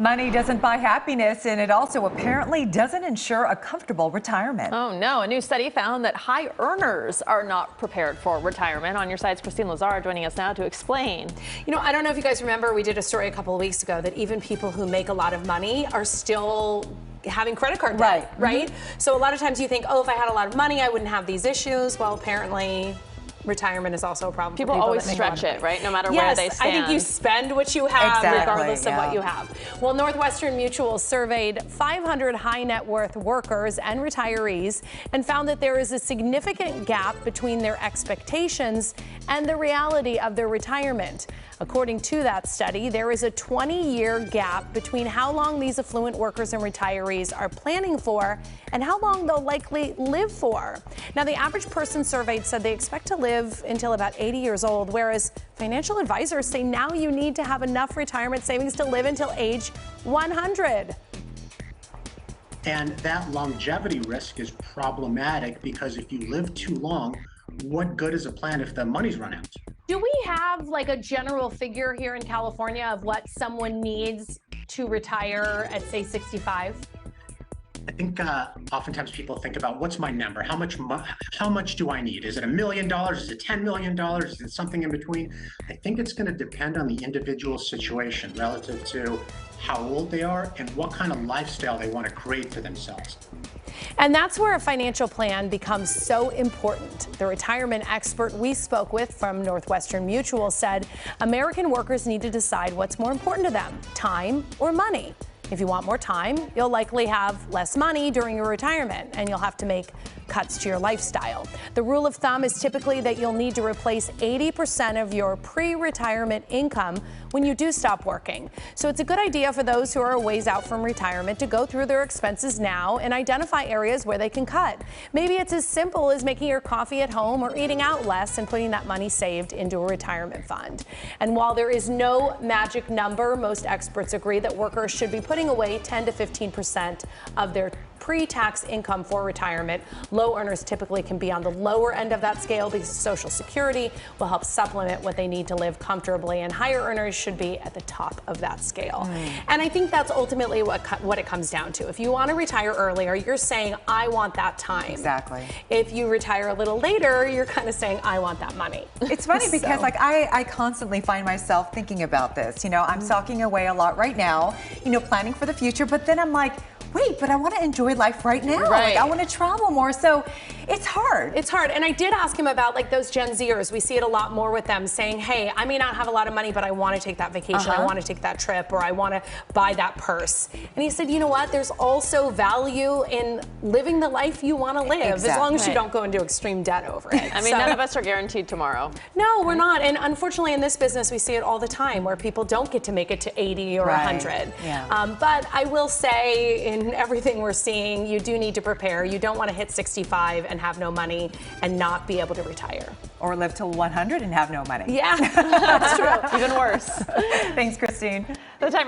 Money doesn't buy happiness, and it also apparently doesn't ensure a comfortable retirement. Oh no, a new study found that high earners are not prepared for retirement. On your side's Christine Lazar joining us now to explain. You know, I don't know if you guys remember, we did a story a couple of weeks ago that even people who make a lot of money are still having credit card debt, right? So a lot of times you think, oh, if I had a lot of money, I wouldn't have these issues. Well, apparently retirement is also a problem. People always stretch it, right? No matter where they stand. I think you spend what you have regardless of what you have. Well, Northwestern Mutual surveyed 500 high net worth workers and retirees and found that there is a significant gap between their expectations and the reality of their retirement. According to that study, there is a 20-year gap between how long these affluent workers and retirees are planning for and how long they'll likely live for. Now, the average person surveyed said they expect to live until about 80 years old, whereas financial advisors say now you need to have enough retirement savings to live until age 100. And that longevity risk is problematic because if you live too long, what good is a plan if the money's run out? Do we have like a general figure here in California of what someone needs to retire at, say, 65? I think oftentimes people think about what's my number? How much do I need? Is it $1 million? Is it $10 million? Is it something in between? I think it's going to depend on the individual situation relative to how old they are and what kind of lifestyle they want to create for themselves. And that's where a financial plan becomes so important. The retirement expert we spoke with from Northwestern Mutual said American workers need to decide what's more important to them, time or money. If you want more time, you'll likely have less money during your retirement, and you'll have to make cuts to your lifestyle. The rule of thumb is typically that you'll need to replace 80% of your pre-retirement income when you do stop working. So it's a good idea for those who are a ways out from retirement to go through their expenses now and identify areas where they can cut. Maybe it's as simple as making your coffee at home or eating out less and putting that money saved into a retirement fund. And while there is no magic number, most experts agree that workers should be putting away 10 to 15% of their pre-tax income for retirement. Low earners typically can be on the lower end of that scale because Social Security will help supplement what they need to live comfortably, and higher earners should be at the top of that scale. And I think that's ultimately what it comes down to. If you want to retire earlier, you're saying, I want that time. Exactly. If you retire a little later, you're kind of saying, I want that money. It's funny because like I constantly find myself thinking about this. You know, I'm socking away a lot right now, you know, planning for the future, but then I'm like, wait, but I want to enjoy life right now. Like, I want to travel more. So it's hard. It's hard. And I did ask him about like those Gen Zers. We see it a lot more with them saying, hey, I may not have a lot of money, but I want to take that vacation. I want to take that trip, or I want to buy that purse. And he said, you know what? There's also value in living the life you want to live, as long as you don't go into extreme debt over it. I mean, none of us are guaranteed tomorrow. No, we're not. And unfortunately, in this business, we see it all the time where people don't get to make it to 80 or 100. But I will say, in everything we're seeing, you do need to prepare. You don't want to hit 65 and have no money and not be able to retire. Or live till 100 and have no money. Yeah, that's true. Even worse. Thanks, Christine. The timer